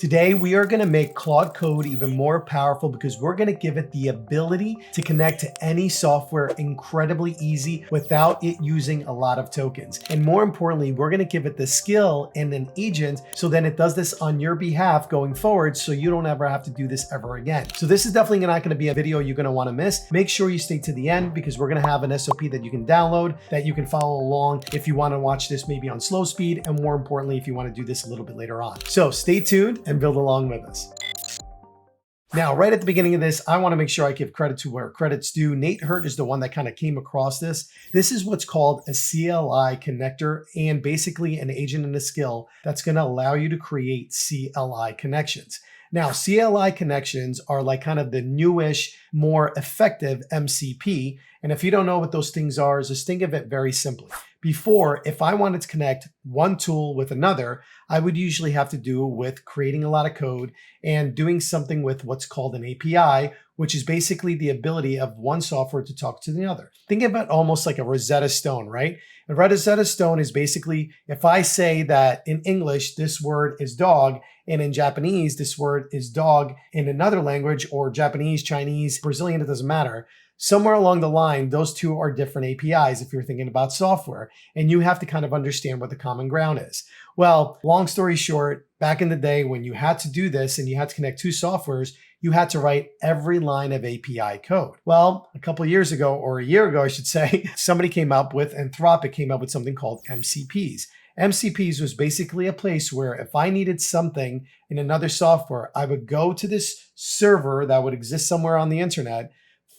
Today, we are going to make Claude Code even more powerful because we're going to give it the ability to connect to any software incredibly easy without it using a lot of tokens. And more importantly, we're going to give it the skill and an agent so then it does this on your behalf going forward so you don't ever have to do this ever again. So this is definitely not going to be a video you're going to want to miss. Make sure you stay to the end because we're going to have an SOP that you can download that you can follow along if you want to watch this maybe on slow speed, and more importantly, if you want to do this a little bit later on. So stay tuned and build along with us. Now, right at the beginning of this, I want to make sure I give credit to where credit's due. Nate Hurt is the one that kind of came across this. This is what's called a CLI connector and basically an agent and a skill that's going to allow you to create CLI connections. Now, CLI connections are like kind of the newish, more effective MCP. And if you don't know what those things are, just think of it very simply. Before, if I wanted to connect one tool with another, I would usually have to do with creating a lot of code and doing something with what's called an API, which is basically the ability of one software to talk to the other. Think about almost like a Rosetta Stone, right? A Rosetta Stone is basically, if I say that in English, this word is dog, and in Japanese, this word is dog in another language, or Japanese, Chinese, Brazilian, it doesn't matter. Somewhere along the line, those two are different APIs if you're thinking about software, and you have to kind of understand what the common ground is. Well, long story short, back in the day when you had to do this and you had to connect two softwares, you had to write every line of API code. Well, a couple of years ago, or a year ago, I should say, somebody came up with, Anthropic came up with something called MCPs. MCPs was basically a place where if I needed something in another software, I would go to this server that would exist somewhere on the internet,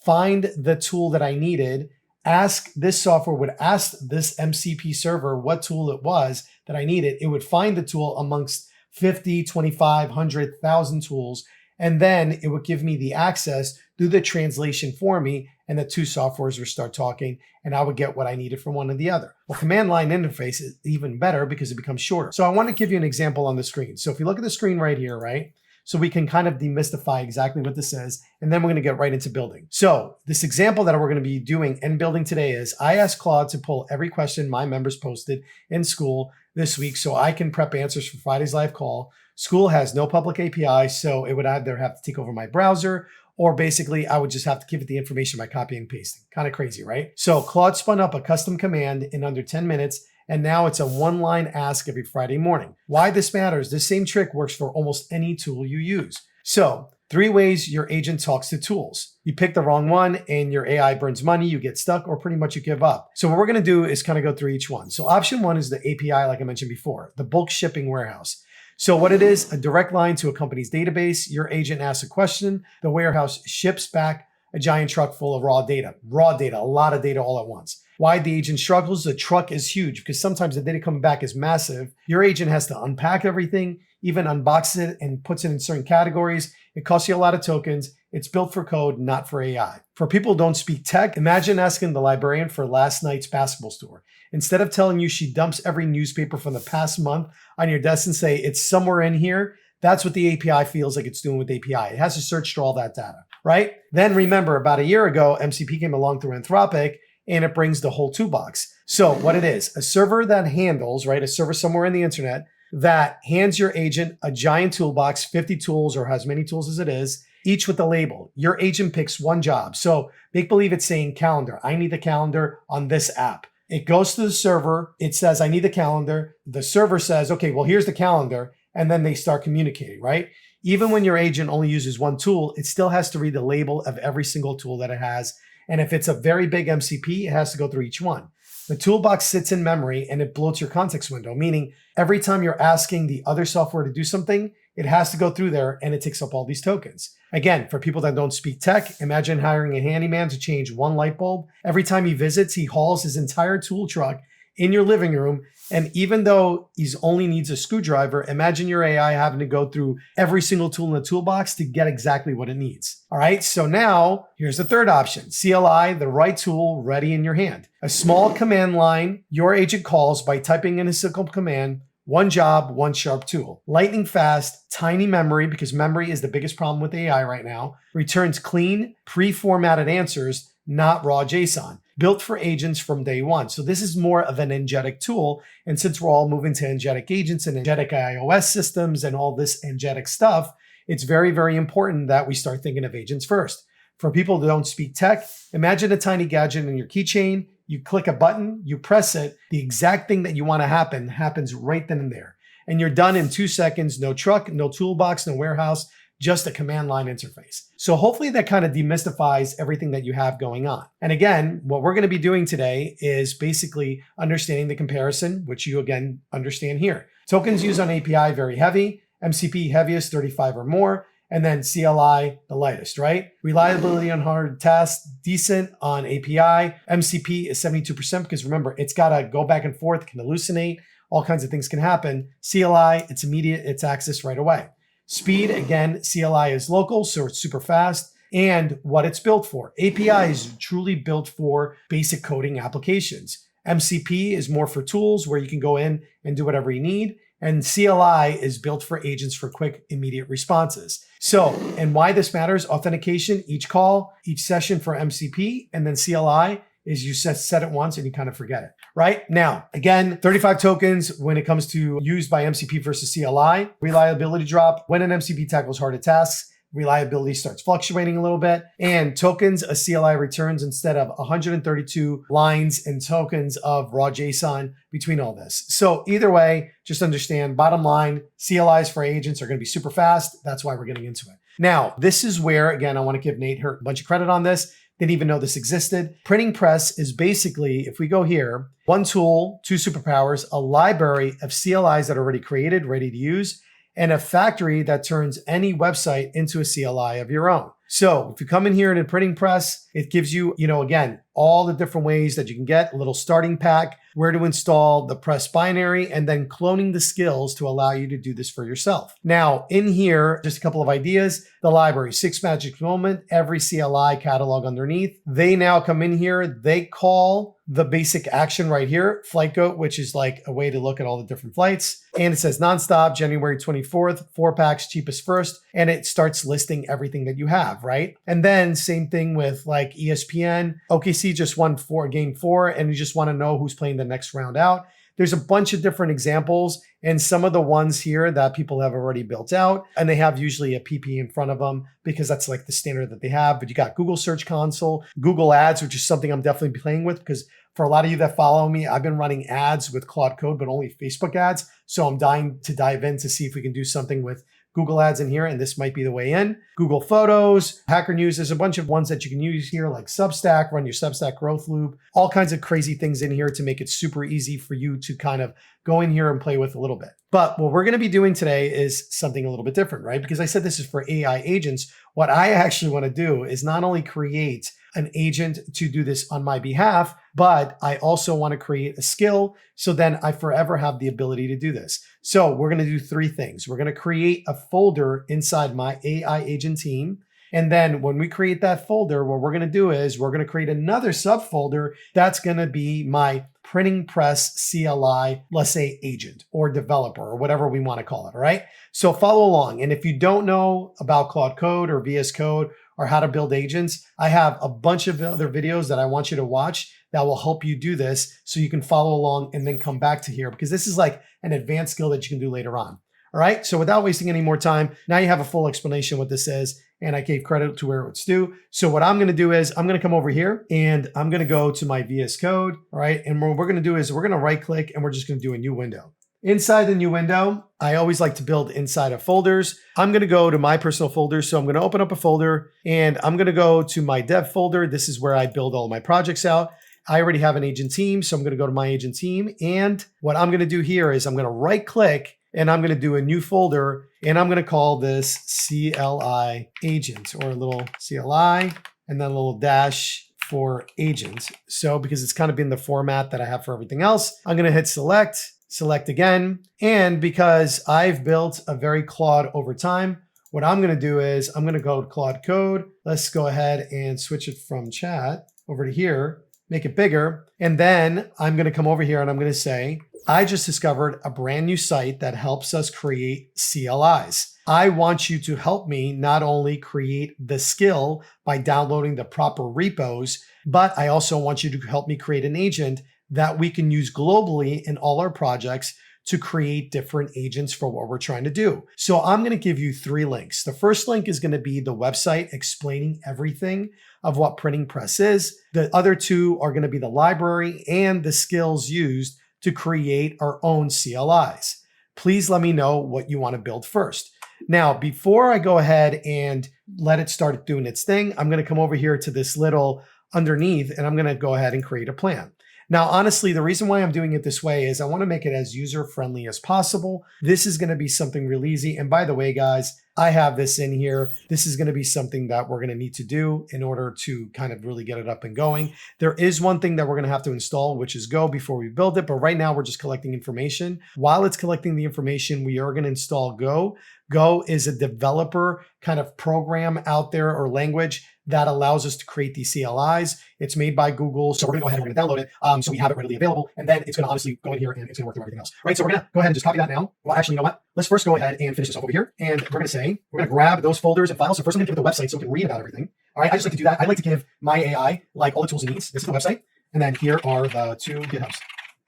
find the tool that I needed, ask this software would ask this MCP server what tool it was that I needed. It would find the tool amongst 50, 25, 100, 1,000 tools, and then it would give me the access, do the translation for me, and the two softwares would start talking, and I would get what I needed from one or the other. Well, command line interface is even better because it becomes shorter. So I want to give you an example on the screen. So if you look at the screen right here, right? So we can kind of demystify exactly what this is, and then we're going to get right into building. So this example that we're going to be doing and building today is I asked Claude to pull every question my members posted in Skool this week so I can prep answers for Friday's live call. Skool has no public API, so it would either have to take over my browser or basically I would just have to give it the information by copying and pasting. Kind of crazy, right? So Claude spun up a custom command in under 10 minutes, and now it's a one-line ask every Friday morning. Why this matters, this same trick works for almost any tool you use. So 3 ways your agent talks to tools. You pick the wrong one and your AI burns money, you get stuck, or pretty much you give up. So what we're going to do is kind of go through each one. So option 1 is the API, like I mentioned before, the bulk shipping warehouse. So what it is, a direct line to a company's database. Your agent asks a question, the warehouse ships back a giant truck full of raw data, a lot of data all at once. Why the agent struggles? The truck is huge because sometimes the data coming back is massive. Your agent has to unpack everything, even unbox it and puts it in certain categories. It costs you a lot of tokens. It's built for code, not for AI. For people who don't speak tech, imagine asking the librarian for last night's basketball score. Instead of telling you she dumps every newspaper from the past month on your desk and say, it's somewhere in here, that's what the API feels like it's doing with the API. It has to search through all that data, right? Then remember, about a year ago, MCP came along through Anthropic, and it brings the whole toolbox. So what it is, a server that handles, right, a server somewhere in the internet that hands your agent a giant toolbox, 50 tools or as many tools as it is, each with a label. Your agent picks one job. So make believe it's saying calendar. I need the calendar on this app. It goes to the server. It says, I need the calendar. The server says, okay, well, here's the calendar. And then they start communicating, right? Even when your agent only uses one tool, it still has to read the label of every single tool that it has. And if it's a very big MCP, it has to go through each one. The toolbox sits in memory and it bloats your context window, meaning every time you're asking the other software to do something, it has to go through there and it takes up all these tokens. Again, for people that don't speak tech, imagine hiring a handyman to change one light bulb. Every time he visits, he hauls his entire tool truck in your living room. And even though he only needs a screwdriver, imagine your AI having to go through every single tool in the toolbox to get exactly what it needs. All right, so now here's the third option, CLI, the right tool ready in your hand. A small command line your agent calls by typing in a single command, one job, one sharp tool. Lightning fast, tiny memory, because memory is the biggest problem with AI right now, returns clean, pre-formatted answers, not raw JSON. built for agents from day one. So this is more of an agentic tool. And since we're all moving to agentic agents and agentic iOS systems and all this agentic stuff, it's very, very important that we start thinking of agents first. For people who don't speak tech, imagine a tiny gadget in your keychain. You click a button, you press it, the exact thing that you want to happen happens right then and there. And you're done in 2 seconds, no truck, no toolbox, no warehouse, just a command line interface. So hopefully that kind of demystifies everything that you have going on. And again, what we're going to be doing today is basically understanding the comparison, which you again understand here. Tokens used on API, very heavy. MCP heaviest, 35 or more. And then CLI, the lightest, right? Reliability on hard tasks, decent on API. MCP is 72% because remember, it's got to go back and forth, can hallucinate, all kinds of things can happen. CLI, it's immediate, it's access right away. Speed, again, CLI is local, so it's super fast. And what it's built for. API is truly built for basic coding applications. MCP is more for tools where you can go in and do whatever you need. And CLI is built for agents for quick, immediate responses. So, and why this matters, authentication, each call, each session for MCP, and then CLI is you set it once and you kind of forget it, right? Now, again, 35 tokens when it comes to used by MCP versus CLI. Reliability drop, when an MCP tackles harder tasks, reliability starts fluctuating a little bit, and tokens a CLI returns instead of 132 lines and tokens of raw JSON between all this. So either way, just understand, bottom line, CLIs for agents are going to be super fast. That's why we're getting into it. Now, this is where, again, I want to give Nate Hurt a bunch of credit on this. Didn't even know this existed. Printing press is basically, if we go here, one tool, 2 superpowers, a library of CLIs that are already created, ready to use, and a factory that turns any website into a CLI of your own. So if you come in here in a printing press, it gives you, again, all the different ways that you can get a little starting pack, where to install the press binary, and then cloning the skills to allow you to do this for yourself. Now in here, just a couple of ideas, the library, 6 magic moment, every CLI catalog underneath. They now come in here, they call the basic action right here, flight goat, which is like a way to look at all the different flights. And it says nonstop, January 24th, 4 packs, cheapest first. And it starts listing everything that you have, right? And then same thing with like ESPN. OKC just won game 4, and you just want to know who's playing the next round out. There's a bunch of different examples, and some of the ones here that people have already built out, and they have usually a PP in front of them because that's like the standard that they have. But you got Google Search Console, Google Ads, which is something I'm definitely playing with because for a lot of you that follow me, I've been running ads with Claude Code, but only Facebook ads. So I'm dying to dive in to see if we can do something with Google Ads in here, and this might be the way in. Google Photos, Hacker News, there's a bunch of ones that you can use here like Substack, run your Substack growth loop, all kinds of crazy things in here to make it super easy for you to kind of go in here and play with a little bit. But what we're going to be doing today is something a little bit different, right? Because I said this is for AI agents. What I actually want to do is not only create an agent to do this on my behalf, but I also want to create a skill so then I forever have the ability to do this. So we're going to do 3 things. We're going to create a folder inside my AI agent team. And then when we create that folder, what we're going to do is we're going to create another subfolder that's going to be my printing press CLI, let's say agent or developer or whatever we want to call it. All right. So follow along. And if you don't know about Claude Code or VS Code or how to build agents, I have a bunch of other videos that I want you to watch that will help you do this so you can follow along and then come back to here because this is like an advanced skill that you can do later on. All right. So without wasting any more time, now you have a full explanation what this is. And I gave credit to where it's due. So what I'm going to do is I'm going to come over here and I'm going to go to my VS Code. All right. And what we're going to do is we're going to right click and we're just going to do a new window. Inside the new window, I always like to build inside of folders. I'm going to go to my personal folders. So I'm going to open up a folder and I'm going to go to my dev folder. This is where I build all my projects out. I already have an agent team. So I'm going to go to my agent team. And what I'm going to do here is I'm going to right click and I'm going to do a new folder and I'm going to call this CLI agent or a little CLI and then a little dash for agent. So because it's kind of been the format that I have for everything else, I'm going to hit select again. And because I've built a very Claude over time, what I'm going to do is I'm going to go to Claude Code. Let's go ahead and switch it from chat over to here, make it bigger. And then I'm going to come over here and I'm going to say I just discovered a brand new site that helps us create CLIs. I want you to help me not only create the skill by downloading the proper repos, but I also want you to help me create an agent that we can use globally in all our projects to create different agents for what we're trying to do. So I'm going to give you 3 links. The first link is going to be the website explaining everything of what printing press is. The other 2 are going to be the library and the skills used to create our own CLIs. Please let me know what you want to build first. Now, before I go ahead and let it start doing its thing, I'm going to come over here to this little underneath and I'm going to go ahead and create a plan. Now, honestly, the reason why I'm doing it this way is I want to make it as user-friendly as possible. This is going to be something real easy. And by the way, guys, I have this in here. This is going to be something that we're going to need to do in order to kind of really get it up and going. There is one thing that we're going to have to install, which is Go, before we build it. But right now, we're just collecting information. While it's collecting the information, we are going to install Go. Go is a developer kind of program out there or language that allows us to create these CLIs. It's made by Google. So we're going to go ahead and we're going to download it. So we have it readily available. And then it's going to honestly go in here and it's going to work through everything else. Right. So we're going to go ahead and just copy that now. Well, actually, you know what? Let's first go ahead and finish this up over here. And we're going to say, we're going to grab those folders and files. So first I'm going to give it the website so we can read about everything. All right. I just like to do that. I like to give my AI like all the tools it needs. This is the website. And then here are the 2 GitHubs.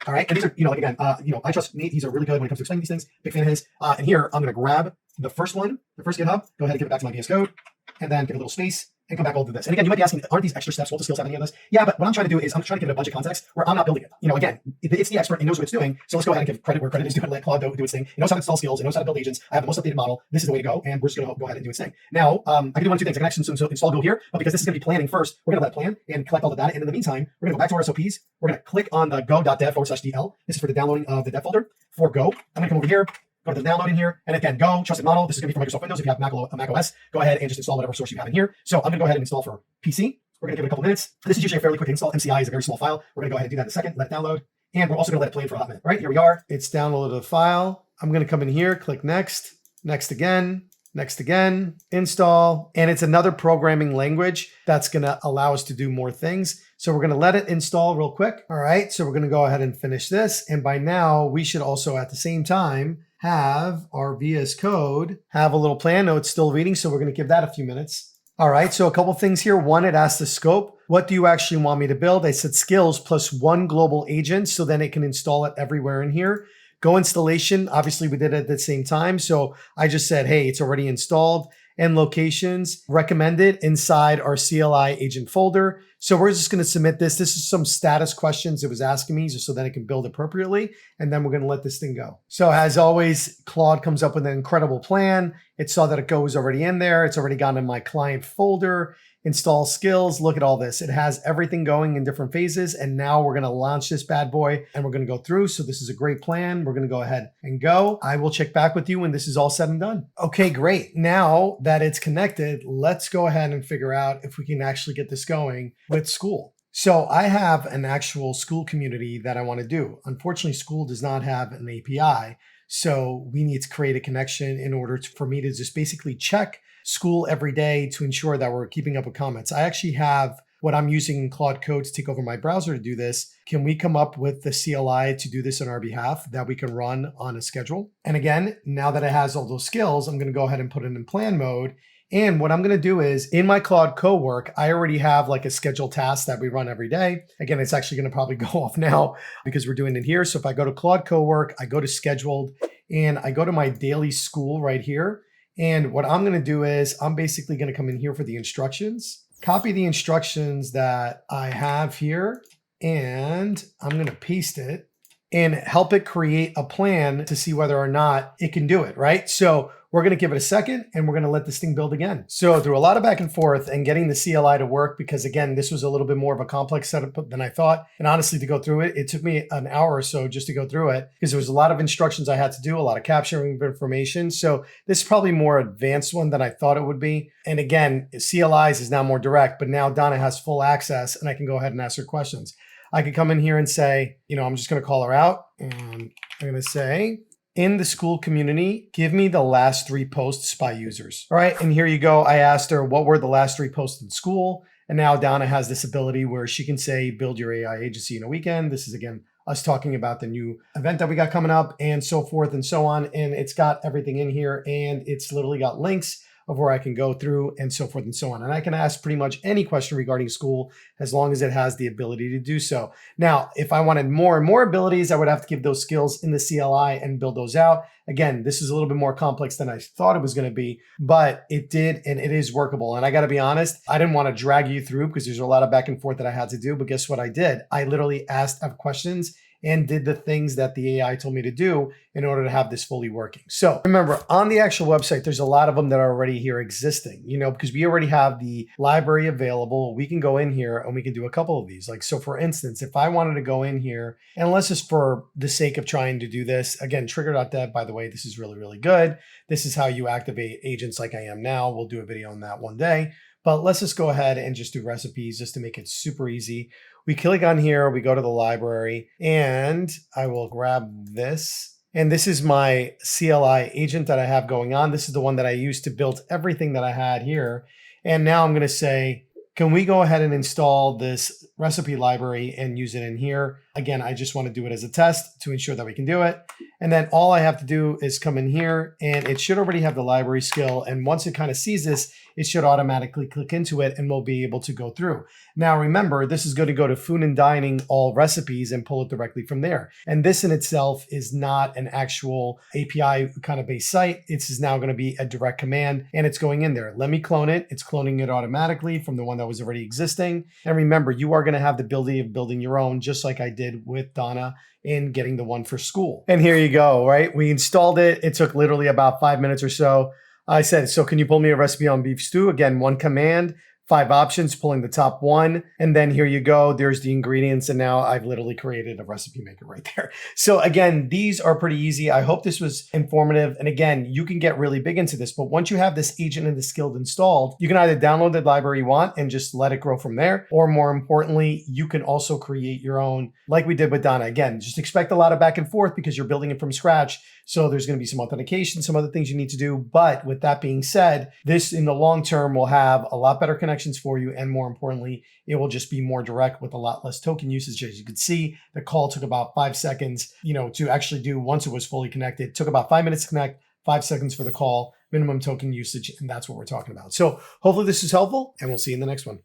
All right. And these are, like again, I trust Nate. He's really good when it comes to explaining these things. Big fan of his. And here I'm going to grab the first one, the first GitHub, go ahead and give it back to my VS Code, and then give a little space and come back over to this. And again, you might be asking, aren't these extra steps? Won't the skills have any of this? Yeah, but what I'm trying to do is I'm trying to give it a bunch of context where I'm not building it. Again, it's the expert. It knows what it's doing. So let's go ahead and give credit where credit is due and let Claude do its thing. It knows how to install skills. It knows how to build agents. I have the most updated model. This is the way to go. And we're just going to go ahead and do its thing. Now, I can do 1 of 2 things. I can actually install Go here, but because this is going to be planning first, we're going to let it plan and collect all the data. And in the meantime, we're going to go back to our SOPs. We're going to click on the go.dev/DL. This is for the downloading of the dev folder for Go. I'm going to come over here, go to the download in here. And again, Go, trusted model. This is going to be for Microsoft Windows. If you have Mac OS, go ahead and just install whatever source you have in here. So I'm going to go ahead and install for PC. We're going to give it a couple minutes. This is usually a fairly quick install. MCI is a very small file. We're going to go ahead and do that in a second. Let it download. And we're also going to let it play for a hot minute. Right, here we are. It's downloaded the file. I'm going to come in here, click next, next again, install. And it's another programming language that's going to allow us to do more things. So we're going to let it install real quick. All right, so we're going to go ahead and finish this. And by now, we should also at the same time have our VS Code have a little plan. No, it's still reading, so we're going to give that a few minutes. All right, so a couple things here. One, it asks the scope. What do you actually want me to build? I said skills plus 1 global agent, so then it can install it everywhere in here. Go installation, obviously we did it at the same time. So I just said, hey, it's already installed. And locations recommended inside our CLI agent folder. So we're just going to submit this. This is some status questions it was asking me just so that it can build appropriately. And then we're going to let this thing go. So as always, Claude comes up with an incredible plan. It saw that it Go was already in there. It's already gone in my client folder. Install skills. Look at all this. It has everything going in different phases. And now we're going to launch this bad boy and we're going to go through. So this is a great plan. We're going to go ahead and go. I will check back with you when this is all said and done. Okay, great. Now that it's connected, let's go ahead and figure out if we can actually get this going with Skool. So I have an actual Skool community that I want to do. Unfortunately, Skool does not have an API. So we need to create a connection in order for me to just basically check Skool every day to ensure that we're keeping up with comments. I actually have what I'm using in Claude Code to take over my browser to do this. Can we come up with the CLI to do this on our behalf that we can run on a schedule? And again, now that it has all those skills, I'm going to go ahead and put it in plan mode. And what I'm going to do is in my Claude Code work, I already have like a scheduled task that we run every day. Again, it's actually going to probably go off now because we're doing it here. So if I go to Claude Code work, I go to scheduled and I go to my daily Skool right here. And what I'm going to do is I'm basically going to come in here for the instructions, copy the instructions that I have here, and I'm going to paste it and help it create a plan to see whether or not it can do it, right? So we're going to give it a second and we're going to let this thing build again. So through a lot of back and forth and getting the CLI to work, because again, this was a little bit more of a complex setup than I thought. And honestly, to go through it, it took me an hour or so just to go through it because there was a lot of instructions I had to do, a lot of capturing of information. So this is probably more advanced one than I thought it would be. And again, CLIs is now more direct, but now Donna has full access and I can go ahead and ask her questions. I could come in here and say, I'm just going to call her out and I'm going to say, in the Skool community, give me the last 3 posts by users. All right, and here you go. I asked her what were the last 3 posts in Skool. And now Donna has this ability where she can say, build your AI agency in a weekend. This is, again, us talking about the new event that we got coming up and so forth and so on. And it's got everything in here, and it's literally got links of where I can go through and so forth and so on. And I can ask pretty much any question regarding Skool as long as it has the ability to do so. Now, if I wanted more and more abilities, I would have to give those skills in the CLI and build those out. Again, this is a little bit more complex than I thought it was going to be, but it did, and it is workable. And I got to be honest, I didn't want to drag you through because there's a lot of back and forth that I had to do, but guess what I did? I literally asked questions and did the things that the AI told me to do in order to have this fully working. So remember, on the actual website, there's a lot of them that are already here existing, because we already have the library available. We can go in here and we can do a couple of these. Like, so for instance, if I wanted to go in here, and let's just for the sake of trying to do this, again, trigger.dev, by the way, this is really, really good. This is how you activate agents like I am now. We'll do a video on that one day. But let's just go ahead and just do recipes just to make it super easy. We click on here, we go to the library, and I will grab this. And this is my CLI agent that I have going on. This is the one that I used to build everything that I had here. And now I'm going to say, can we go ahead and install this recipe library and use it in here? Again, I just want to do it as a test to ensure that we can do it. And then all I have to do is come in here, and it should already have the library skill. And once it kind of sees this, it should automatically click into it and we'll be able to go through. Now, remember, this is going to go to food and dining, all recipes, and pull it directly from there. And this in itself is not an actual API kind of based site. This is now going to be a direct command, and it's going in there. Let me clone it. It's cloning it automatically from the one that was already existing. And remember, you are going to have the ability of building your own, just like I did with Donna in getting the one for Skool. And here you go, right? We installed it. It took literally about 5 minutes or so. I said, so can you pull me a recipe on beef stew? Again, one command, 5 options, pulling the top one. And then here you go. There's the ingredients. And now I've literally created a recipe maker right there. So again, these are pretty easy. I hope this was informative. And again, you can get really big into this, but once you have this agent and the skilled installed, you can either download the library you want and just let it grow from there. Or more importantly, you can also create your own, like we did with Donna. Again, just expect a lot of back and forth because you're building it from scratch. So there's going to be some authentication, some other things you need to do. But with that being said, this in the long term will have a lot better connections for you. And more importantly, it will just be more direct with a lot less token usage. As you can see, the call took about 5 seconds, to actually do once it was fully connected. It took about 5 minutes to connect, 5 seconds for the call, minimum token usage. And that's what we're talking about. So hopefully this is helpful, and we'll see you in the next one.